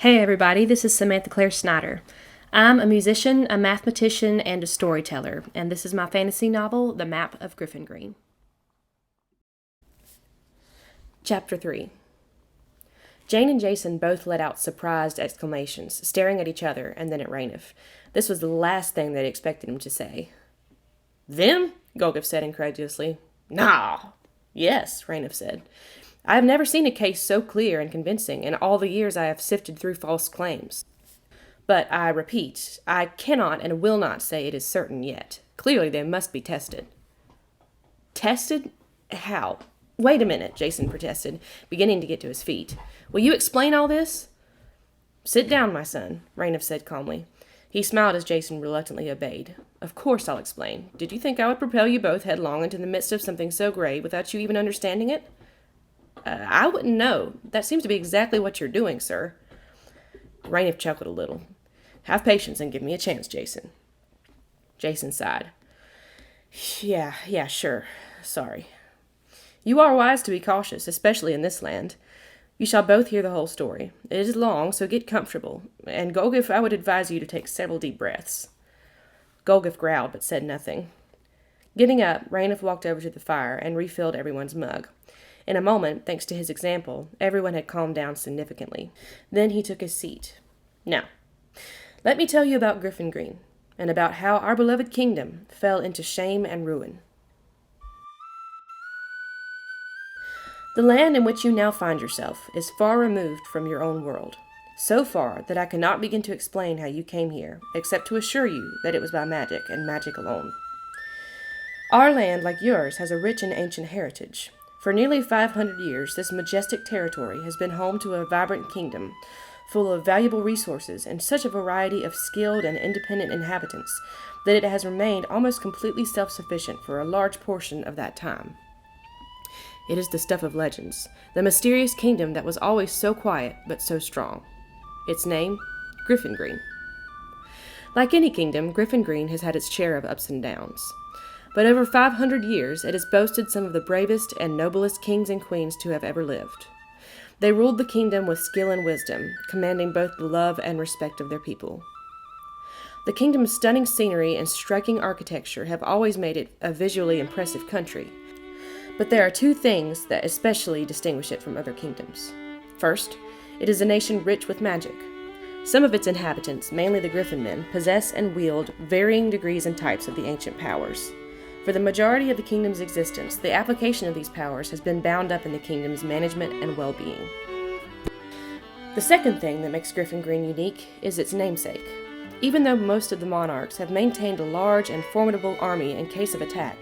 Hey everybody, this is Samantha Claire Snyder. I'm a musician, a mathematician, and a storyteller, and this is my fantasy novel, The Map of Griffyngrein. Chapter 3. Jane and Jason both let out surprised exclamations, staring at each other and then at Ranef. This was the last thing they'd expected him to say. "Them?" Golgotha said incredulously. "Nah." "Yes," Ranef said. "I have never seen a case so clear and convincing in all the years I have sifted through false claims. But I repeat, I cannot and will not say it is certain yet. Clearly they must be tested." "Tested? How?" "Wait a minute," Jason protested, beginning to get to his feet. "Will you explain all this?" "Sit down, my son," Ranef said calmly. He smiled as Jason reluctantly obeyed. "Of course I'll explain. Did you think I would propel you both headlong into the midst of something so grave without you even understanding it?" I wouldn't know. That seems to be exactly what you're doing, sir." Ranef chuckled a little. "Have patience and give me a chance, Jason." Jason sighed. Yeah, sure. Sorry. "You are wise to be cautious, especially in this land. You shall both hear the whole story. It is long, so get comfortable. And Golgotha, I would advise you to take several deep breaths." Golgotha growled but said nothing. Getting up, Ranef walked over to the fire and refilled everyone's mug. In a moment, thanks to his example, everyone had calmed down significantly. Then he took his seat. "Now, let me tell you about Griffyngrein, and about how our beloved kingdom fell into shame and ruin. The land in which you now find yourself is far removed from your own world, so far that I cannot begin to explain how you came here, except to assure you that it was by magic, and magic alone. Our land, like yours, has a rich and ancient heritage. For nearly 500 years, this majestic territory has been home to a vibrant kingdom, full of valuable resources and such a variety of skilled and independent inhabitants that it has remained almost completely self-sufficient for a large portion of that time. It is the stuff of legends, the mysterious kingdom that was always so quiet but so strong. Its name, Griffyngrein. Like any kingdom, Griffyngrein has had its share of ups and downs. But over 500 years, it has boasted some of the bravest and noblest kings and queens to have ever lived. They ruled the kingdom with skill and wisdom, commanding both the love and respect of their people. The kingdom's stunning scenery and striking architecture have always made it a visually impressive country. But there are two things that especially distinguish it from other kingdoms. First, it is a nation rich with magic. Some of its inhabitants, mainly the Griffin men, possess and wield varying degrees and types of the ancient powers. For the majority of the kingdom's existence, the application of these powers has been bound up in the kingdom's management and well-being. The second thing that makes Griffyngrein unique is its namesake. Even though most of the monarchs have maintained a large and formidable army in case of attack,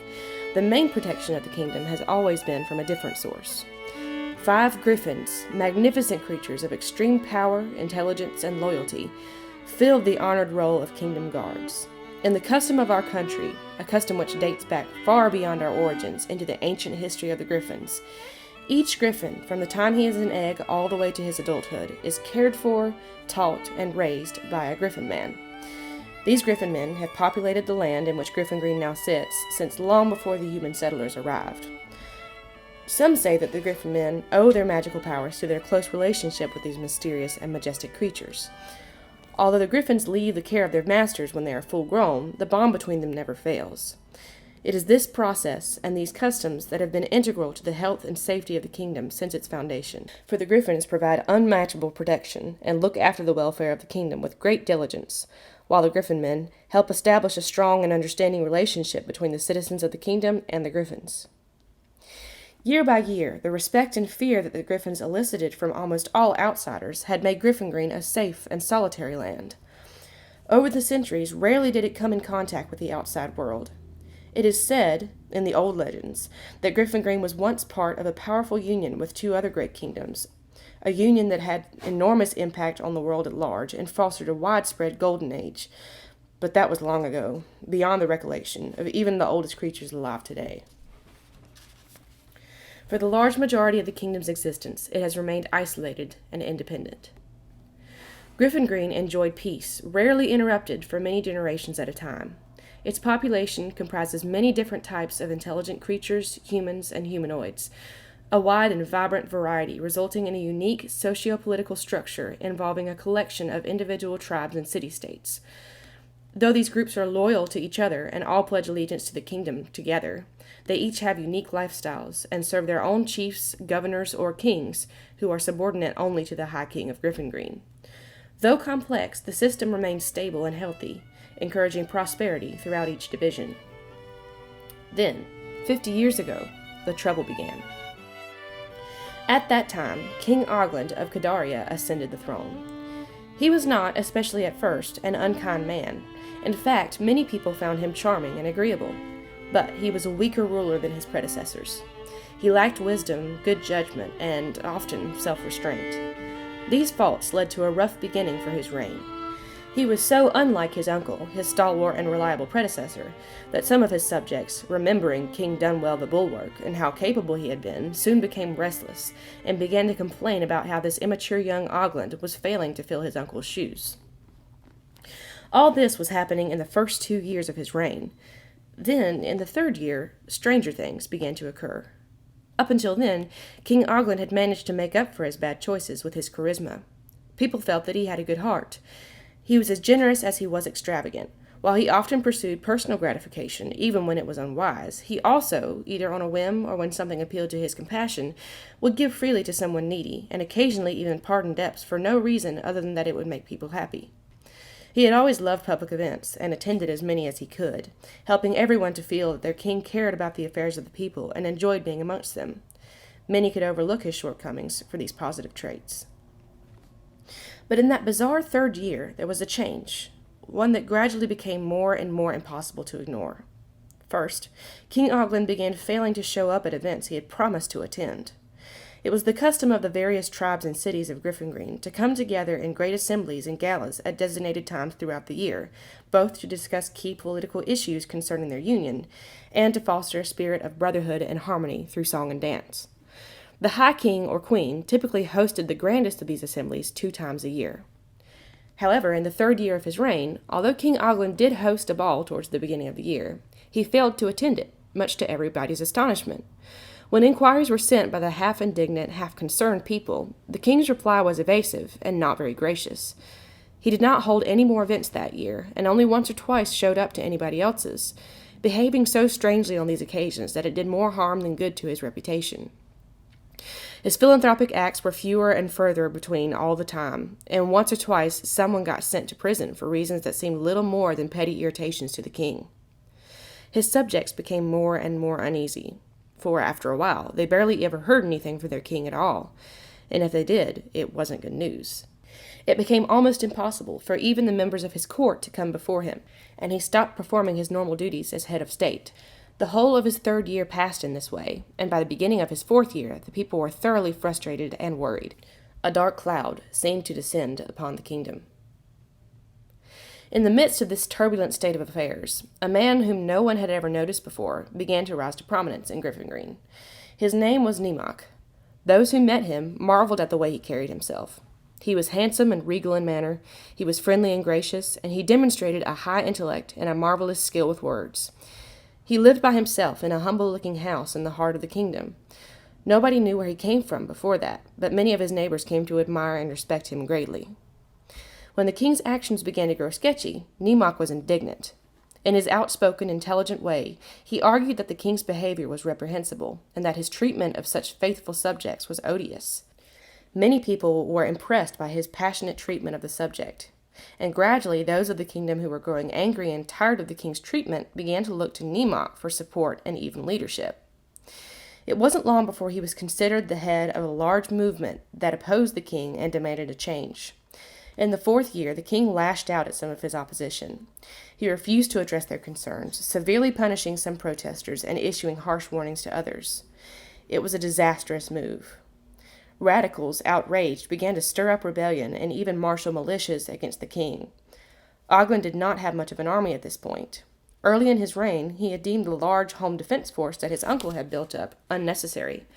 the main protection of the kingdom has always been from a different source. 5 griffins, magnificent creatures of extreme power, intelligence, and loyalty, filled the honored role of kingdom guards. In the custom of our country, a custom which dates back far beyond our origins into the ancient history of the griffins, each griffin, from the time he is an egg all the way to his adulthood, is cared for, taught, and raised by a griffin man. These griffin men have populated the land in which Griffyngrein now sits since long before the human settlers arrived. Some say that the griffin men owe their magical powers to their close relationship with these mysterious and majestic creatures. Although the griffins leave the care of their masters when they are full grown, the bond between them never fails. It is this process and these customs that have been integral to the health and safety of the kingdom since its foundation. For the griffins provide unmatchable protection and look after the welfare of the kingdom with great diligence, while the griffin men help establish a strong and understanding relationship between the citizens of the kingdom and the griffins. Year by year, the respect and fear that the griffins elicited from almost all outsiders had made Griffyngrein a safe and solitary land. Over the centuries, rarely did it come in contact with the outside world. It is said, in the old legends, that Griffyngrein was once part of a powerful union with 2 other great kingdoms, a union that had enormous impact on the world at large and fostered a widespread golden age. But that was long ago, beyond the recollection of even the oldest creatures alive today. For the large majority of the kingdom's existence, it has remained isolated and independent. Griffyngrein enjoyed peace, rarely interrupted for many generations at a time. Its population comprises many different types of intelligent creatures, humans, and humanoids. a wide and vibrant variety resulting in a unique socio-political structure involving a collection of individual tribes and city-states. Though these groups are loyal to each other and all pledge allegiance to the kingdom together, they each have unique lifestyles and serve their own chiefs, governors, or kings who are subordinate only to the High King of Griffyngrein. Though complex, the system remains stable and healthy, encouraging prosperity throughout each division. Then, 50 years ago, the trouble began. At that time, King Ogland of Kadaria ascended the throne. He was not, especially at first, an unkind man. In fact, many people found him charming and agreeable, but he was a weaker ruler than his predecessors. He lacked wisdom, good judgment, and often self-restraint. These faults led to a rough beginning for his reign. He was so unlike his uncle, his stalwart and reliable predecessor, that some of his subjects, remembering King Dunwell the Bulwark and how capable he had been, soon became restless and began to complain about how this immature young Ogland was failing to fill his uncle's shoes. All this was happening in the first 2 years of his reign. Then, in the third year, stranger things began to occur. Up until then, King Ogland had managed to make up for his bad choices with his charisma. People felt that he had a good heart. He was as generous as he was extravagant. While he often pursued personal gratification, even when it was unwise, he also, either on a whim or when something appealed to his compassion, would give freely to someone needy, and occasionally even pardon debts for no reason other than that it would make people happy. He had always loved public events, and attended as many as he could, helping everyone to feel that their king cared about the affairs of the people and enjoyed being amongst them. Many could overlook his shortcomings for these positive traits. But in that bizarre third year, there was a change, one that gradually became more and more impossible to ignore. First, King Ogland began failing to show up at events he had promised to attend. It was the custom of the various tribes and cities of Griffyngrein to come together in great assemblies and galas at designated times throughout the year, both to discuss key political issues concerning their union, and to foster a spirit of brotherhood and harmony through song and dance. The High King or Queen typically hosted the grandest of these assemblies 2 times a year. However, in the third year of his reign, although King Ogland did host a ball towards the beginning of the year, he failed to attend it, much to everybody's astonishment. When inquiries were sent by the half-indignant, half-concerned people, the king's reply was evasive and not very gracious. He did not hold any more events that year, and only once or twice showed up to anybody else's, behaving so strangely on these occasions that it did more harm than good to his reputation. His philanthropic acts were fewer and further between all the time, and once or twice someone got sent to prison for reasons that seemed little more than petty irritations to the king. His subjects became more and more uneasy, for after a while they barely ever heard anything from their king at all, and if they did, it wasn't good news. It became almost impossible for even the members of his court to come before him, and he stopped performing his normal duties as head of state. The whole of his third year passed in this way, and by the beginning of his fourth year, the people were thoroughly frustrated and worried. A dark cloud seemed to descend upon the kingdom. In the midst of this turbulent state of affairs, a man whom no one had ever noticed before began to rise to prominence in Griffyngrein. His name was Nemoc. Those who met him marveled at the way he carried himself. He was handsome and regal in manner, he was friendly and gracious, and he demonstrated a high intellect and a marvelous skill with words. He lived by himself in a humble-looking house in the heart of the kingdom. Nobody knew where he came from before that, but many of his neighbors came to admire and respect him greatly. When the king's actions began to grow sketchy, Nemoc was indignant. In his outspoken, intelligent way, he argued that the king's behavior was reprehensible, and that his treatment of such faithful subjects was odious. Many people were impressed by his passionate treatment of the subject, and gradually those of the kingdom who were growing angry and tired of the king's treatment began to look to Nemoc for support and even leadership. It wasn't long before he was considered the head of a large movement that opposed the king and demanded a change. In the fourth year, the king lashed out at some of his opposition. He refused to address their concerns, severely punishing some protesters and issuing harsh warnings to others. It was a disastrous move. Radicals, outraged, began to stir up rebellion and even marshal militias against the king. Ogland did not have much of an army at this point. Early in his reign, he had deemed the large home defense force that his uncle had built up unnecessary,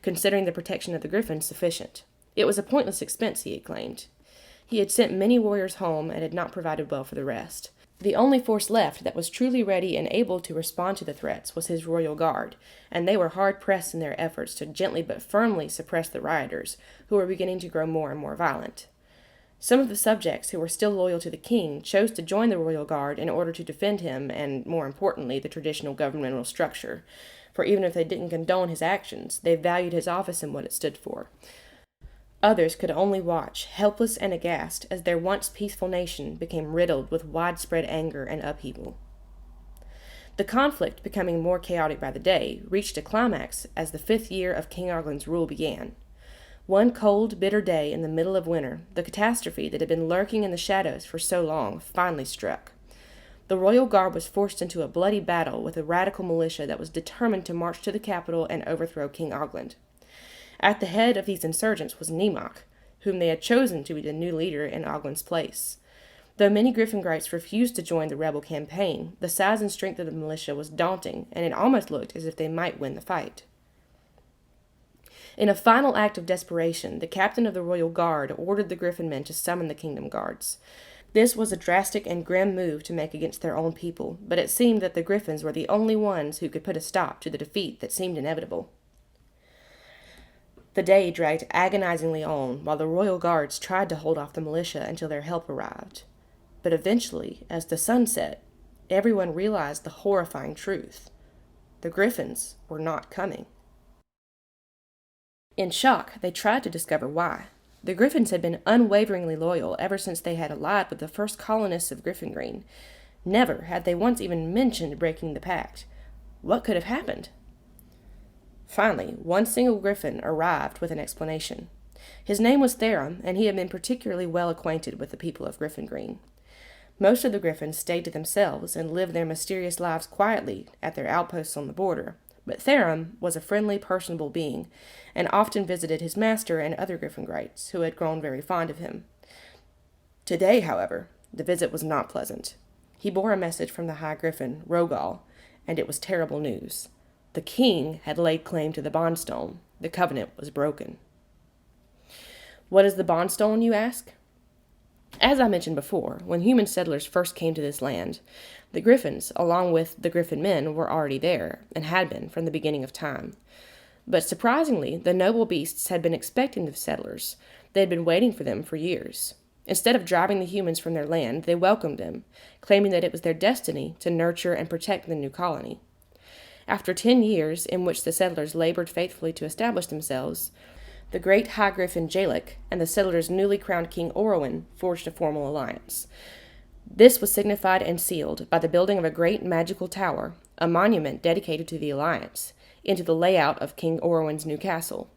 considering the protection of the griffins sufficient. It was a pointless expense, he had claimed. He had sent many warriors home and had not provided well for the rest. The only force left that was truly ready and able to respond to the threats was his royal guard, and they were hard-pressed in their efforts to gently but firmly suppress the rioters, who were beginning to grow more and more violent. Some of the subjects who were still loyal to the king chose to join the royal guard in order to defend him and, more importantly, the traditional governmental structure, for even if they didn't condone his actions, they valued his office and what it stood for. Others could only watch, helpless and aghast, as their once peaceful nation became riddled with widespread anger and upheaval. The conflict, becoming more chaotic by the day, reached a climax as the 5th year of King Oglin's rule began. One cold, bitter day in the middle of winter, the catastrophe that had been lurking in the shadows for so long finally struck. The royal guard was forced into a bloody battle with a radical militia that was determined to march to the capital and overthrow King Ogland. At the head of these insurgents was Nemoch, whom they had chosen to be the new leader in Oglin's place. Though many Griffyngrites refused to join the rebel campaign, the size and strength of the militia was daunting, and it almost looked as if they might win the fight. In a final act of desperation, the captain of the royal guard ordered the Griffin men to summon the kingdom guards. This was a drastic and grim move to make against their own people, but it seemed that the Griffins were the only ones who could put a stop to the defeat that seemed inevitable. The day dragged agonizingly on while the royal guards tried to hold off the militia until their help arrived. But eventually, as the sun set, everyone realized the horrifying truth. The Griffins were not coming. In shock, they tried to discover why. The Griffins had been unwaveringly loyal ever since they had allied with the first colonists of Griffyngrein. Never had they once even mentioned breaking the pact. What could have happened? Finally, one single Griffin arrived with an explanation. His name was Therum, and he had been particularly well acquainted with the people of Griffyngrein. Most of the Griffins stayed to themselves and lived their mysterious lives quietly at their outposts on the border, but Therum was a friendly, personable being, and often visited his master and other Griffyngrites, who had grown very fond of him. Today, however, the visit was not pleasant. He bore a message from the High Griffin, Rogal, and it was terrible news. The king had laid claim to the Bondstone. The covenant was broken. What is the Bondstone, you ask? As I mentioned before, when human settlers first came to this land, the Griffins, along with the Griffin men, were already there, and had been from the beginning of time. But surprisingly, the noble beasts had been expecting the settlers. They had been waiting for them for years. Instead of driving the humans from their land, they welcomed them, claiming that it was their destiny to nurture and protect the new colony. After 10 years, in which the settlers labored faithfully to establish themselves, the great High Griffin Jalek and the settlers' newly crowned King Orowin forged a formal alliance. This was signified and sealed by the building of a great magical tower, a monument dedicated to the alliance, into the layout of King Orowin's new castle.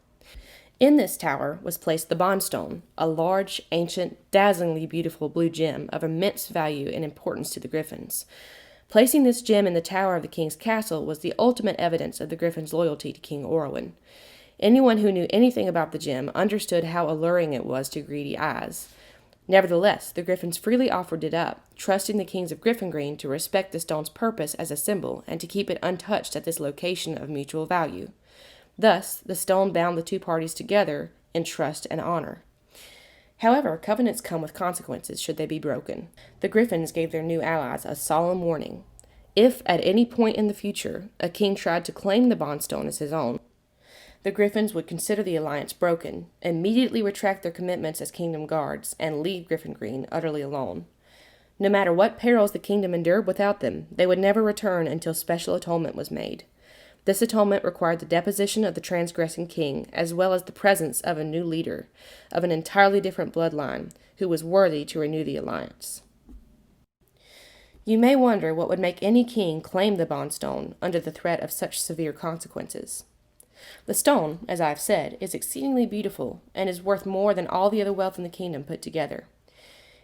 In this tower was placed the Bondstone, a large, ancient, dazzlingly beautiful blue gem of immense value and importance to the Griffins. Placing this gem in the tower of the king's castle was the ultimate evidence of the Griffins' loyalty to King Orowin. Anyone who knew anything about the gem understood how alluring it was to greedy eyes. Nevertheless, the Griffins freely offered it up, trusting the kings of Griffyngrein to respect the stone's purpose as a symbol and to keep it untouched at this location of mutual value. Thus, the stone bound the two parties together in trust and honor. However, covenants come with consequences should they be broken. The Griffins gave their new allies a solemn warning. If, at any point in the future, a king tried to claim the Bondstone as his own, the Griffins would consider the alliance broken, immediately retract their commitments as kingdom guards, and leave Griffyngrein utterly alone. No matter what perils the kingdom endured without them, they would never return until special atonement was made. This atonement required the deposition of the transgressing king, as well as the presence of a new leader, of an entirely different bloodline, who was worthy to renew the alliance. You may wonder what would make any king claim the Bondstone under the threat of such severe consequences. The stone, as I have said, is exceedingly beautiful, and is worth more than all the other wealth in the kingdom put together.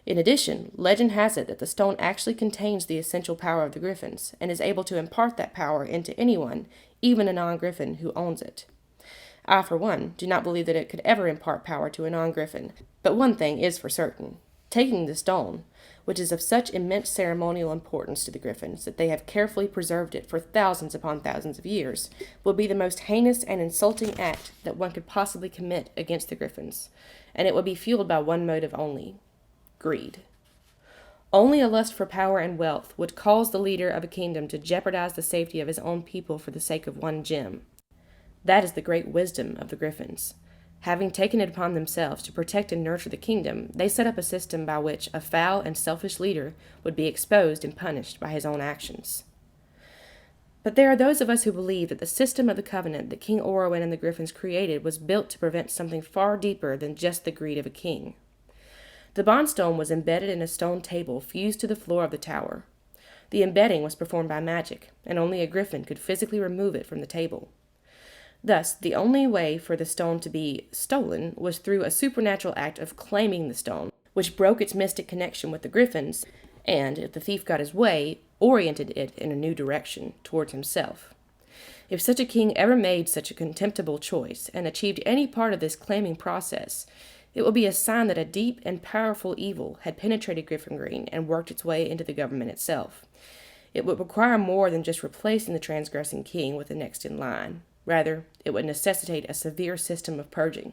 In addition, legend has it that the stone actually contains the essential power of the Griffins, and is able to impart that power into anyone, even a non-Griffin, who owns it. I, for one, do not believe that it could ever impart power to a non-Griffin, but one thing is for certain. Taking the stone, which is of such immense ceremonial importance to the Griffins that they have carefully preserved it for thousands upon thousands of years, will be the most heinous and insulting act that one could possibly commit against the Griffins, and it will be fueled by one motive only: greed. Only a lust for power and wealth would cause the leader of a kingdom to jeopardize the safety of his own people for the sake of one gem. That is the great wisdom of the Griffins. Having taken it upon themselves to protect and nurture the kingdom, they set up a system by which a foul and selfish leader would be exposed and punished by his own actions. But there are those of us who believe that the system of the covenant that King Orwin and the Griffins created was built to prevent something far deeper than just the greed of a king. The bondstone was embedded in a stone table fused to the floor of the tower. The embedding was performed by magic, and only a griffin could physically remove it from the table. Thus, the only way for the stone to be stolen was through a supernatural act of claiming the stone, which broke its mystic connection with the griffins, and, if the thief got his way, oriented it in a new direction, towards himself. If such a king ever made such a contemptible choice, and achieved any part of this claiming process, it would be a sign that a deep and powerful evil had penetrated Griffyngrein and worked its way into the government itself. It would require more than just replacing the transgressing king with the next in line. Rather, it would necessitate a severe system of purging.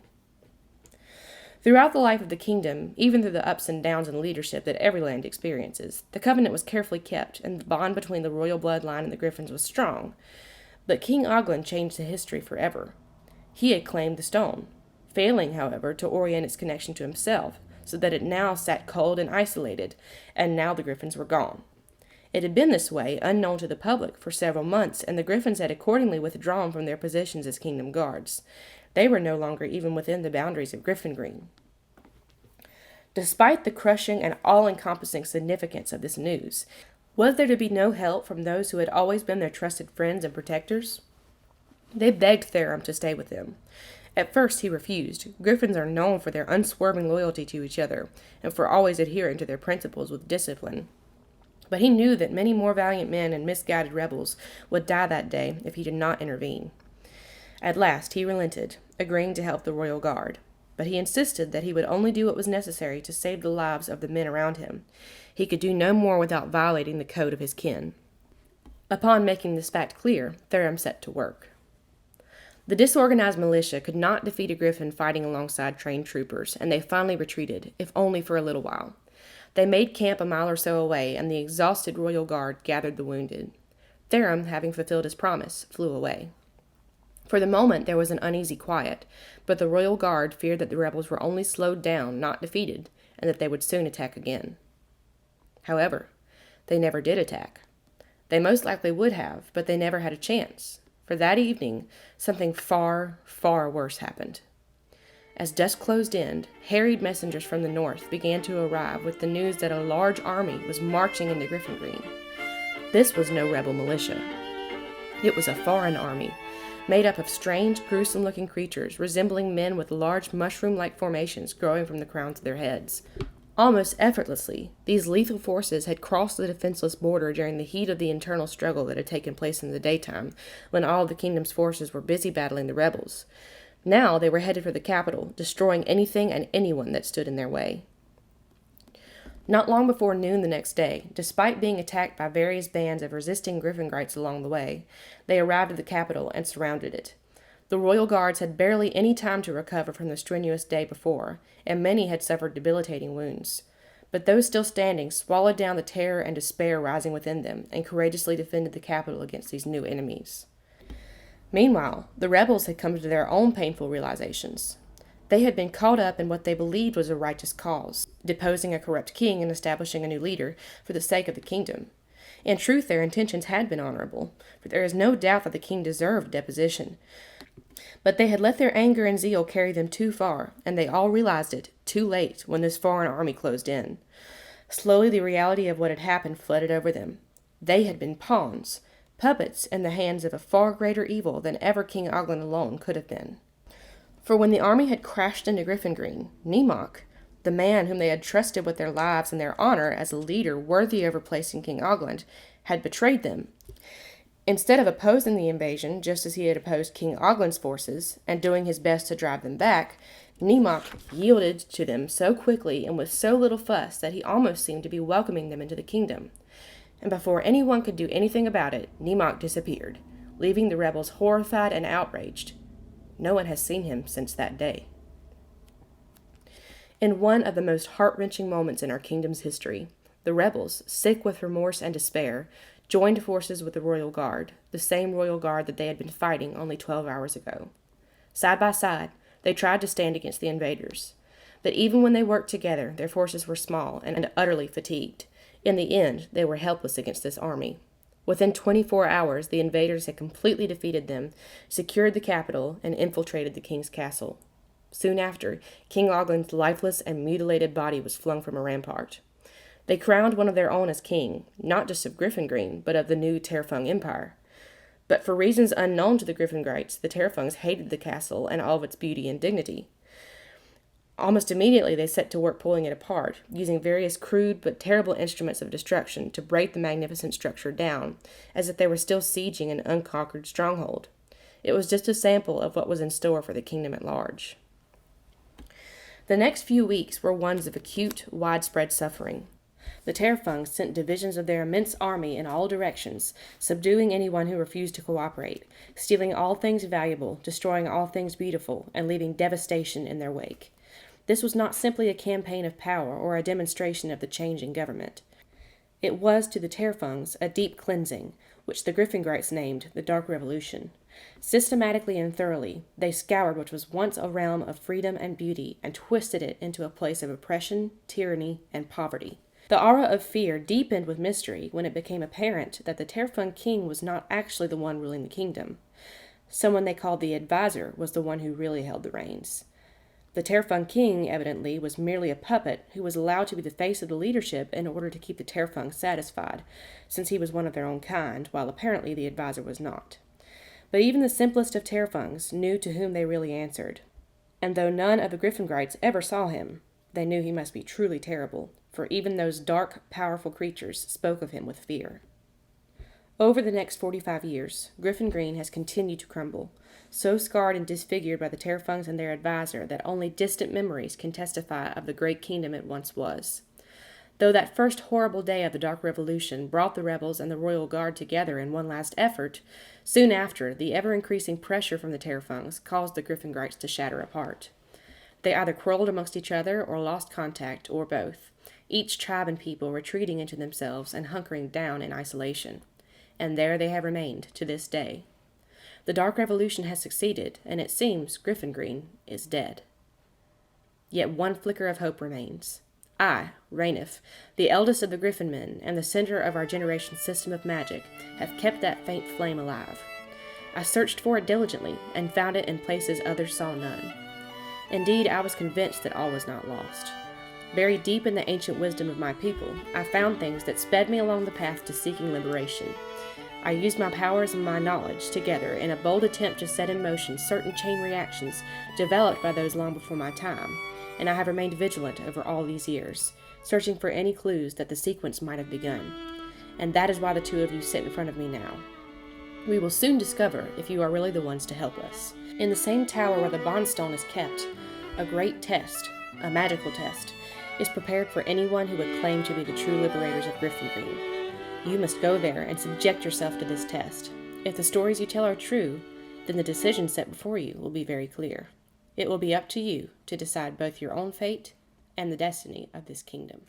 Throughout the life of the kingdom, even through the ups and downs in leadership that every land experiences, the covenant was carefully kept, and the bond between the royal bloodline and the Griffins was strong. But King Oglen changed the history forever. He had claimed the stone, failing, however, to orient its connection to himself, so that it now sat cold and isolated, and now the Griffins were gone. It had been this way, unknown to the public, for several months, and the Griffins had accordingly withdrawn from their positions as kingdom guards. They were no longer even within the boundaries of Griffyngrein. Despite the crushing and all-encompassing significance of this news, was there to be no help from those who had always been their trusted friends and protectors? They begged Therum to stay with them. At first he refused. Griffins are known for their unswerving loyalty to each other, and for always adhering to their principles with discipline. But he knew that many more valiant men and misguided rebels would die that day if he did not intervene. At last he relented, agreeing to help the royal guard. But he insisted that he would only do what was necessary to save the lives of the men around him. He could do no more without violating the code of his kin. Upon making this fact clear, Therum set to work. The disorganized militia could not defeat a griffin fighting alongside trained troopers, and they finally retreated, if only for a little while. They made camp a mile or so away, and the exhausted royal guard gathered the wounded. Therum, having fulfilled his promise, flew away. For the moment there was an uneasy quiet, but the royal guard feared that the rebels were only slowed down, not defeated, and that they would soon attack again. However, they never did attack. They most likely would have, but they never had a chance, for that evening something far, far worse happened. As dusk closed in, harried messengers from the north began to arrive with the news that a large army was marching into Griffyngrein. This was no rebel militia. It was a foreign army, made up of strange, gruesome-looking creatures resembling men with large mushroom-like formations growing from the crowns of their heads. Almost effortlessly, these lethal forces had crossed the defenseless border during the heat of the internal struggle that had taken place in the daytime, when all of the kingdom's forces were busy battling the rebels. Now they were headed for the capital, destroying anything and anyone that stood in their way. Not long before noon the next day, despite being attacked by various bands of resisting Griffingrites along the way, they arrived at the capital and surrounded it. The royal guards had barely any time to recover from the strenuous day before, and many had suffered debilitating wounds. But those still standing swallowed down the terror and despair rising within them, and courageously defended the capital against these new enemies. Meanwhile, the rebels had come to their own painful realizations. They had been caught up in what they believed was a righteous cause, deposing a corrupt king and establishing a new leader for the sake of the kingdom. In truth, their intentions had been honorable, for there is no doubt that the king deserved deposition. But they had let their anger and zeal carry them too far, and they all realized it, too late, when this foreign army closed in. Slowly the reality of what had happened flooded over them. They had been pawns, puppets in the hands of a far greater evil than ever King Oglen alone could have been. For when the army had crashed into Griffyngrein, Nemok, the man whom they had trusted with their lives and their honor as a leader worthy of replacing King Oglen, had betrayed them. Instead of opposing the invasion, just as he had opposed King Oglen's forces, and doing his best to drive them back, Nemok yielded to them so quickly and with so little fuss that he almost seemed to be welcoming them into the kingdom. And before anyone could do anything about it, Nemok disappeared, leaving the rebels horrified and outraged. No one has seen him since that day. In one of the most heart-wrenching moments in our kingdom's history, the The rebels, sick with remorse and despair, joined forces with the royal guard, the same royal guard that they had been fighting only 12 hours ago. Side by side, they tried to stand against the invaders. But even when they worked together, their forces were small and utterly fatigued. In the end, they were helpless against this army. Within 24 hours, the invaders had completely defeated them, secured the capital, and infiltrated the king's castle. Soon after, King Oglin's lifeless and mutilated body was flung from a rampart. They crowned one of their own as king, not just of Griffyngrein, but of the new Terfung Empire. But for reasons unknown to the Griffingrites, the Terfungs hated the castle and all of its beauty and dignity. Almost immediately, they set to work pulling it apart, using various crude but terrible instruments of destruction to break the magnificent structure down, as if they were still sieging an unconquered stronghold. It was just a sample of what was in store for the kingdom at large. The next few weeks were ones of acute, widespread suffering. The Terfungs sent divisions of their immense army in all directions, subduing anyone who refused to cooperate, stealing all things valuable, destroying all things beautiful, and leaving devastation in their wake. This was not simply a campaign of power or a demonstration of the change in government. It was, to the Terfungs, a deep cleansing, which the Griffingrites named the Dark Revolution. Systematically and thoroughly, they scoured what was once a realm of freedom and beauty and twisted it into a place of oppression, tyranny, and poverty. The aura of fear deepened with mystery when it became apparent that the Terfung king was not actually the one ruling the kingdom. Someone they called the advisor was the one who really held the reins. The Terfung king, evidently, was merely a puppet who was allowed to be the face of the leadership in order to keep the Terfungs satisfied, since he was one of their own kind, while apparently the advisor was not. But even the simplest of Terfungs knew to whom they really answered. And though none of the Griffingrites ever saw him, they knew he must be truly terrible, for even those dark, powerful creatures spoke of him with fear. Over the next 45 years, Griffyngrein has continued to crumble, so scarred and disfigured by the Terfungs and their advisor that only distant memories can testify of the great kingdom it once was. Though that first horrible day of the Dark Revolution brought the rebels and the royal guard together in one last effort, soon after, the ever-increasing pressure from the Terfungs caused the Griffingrites to shatter apart. They either quarreled amongst each other or lost contact, or both, each tribe and people retreating into themselves and hunkering down in isolation. And there they have remained to this day. The Dark Revolution has succeeded, and it seems Griffyngrein is dead. Yet one flicker of hope remains. I, Ranef, the eldest of the Griffin men and the center of our generation's system of magic, have kept that faint flame alive. I searched for it diligently and found it in places others saw none. Indeed, I was convinced that all was not lost. Buried deep in the ancient wisdom of my people, I found things that sped me along the path to seeking liberation. I used my powers and my knowledge together in a bold attempt to set in motion certain chain reactions developed by those long before my time, and I have remained vigilant over all these years, searching for any clues that the sequence might have begun. And that is why the two of you sit in front of me now. We will soon discover if you are really the ones to help us. In the same tower where the Bondstone is kept, a great test, a magical test, is prepared for anyone who would claim to be the true liberators of Griffyngrein. You must go there and subject yourself to this test. If the stories you tell are true, then the decision set before you will be very clear. It will be up to you to decide both your own fate and the destiny of this kingdom.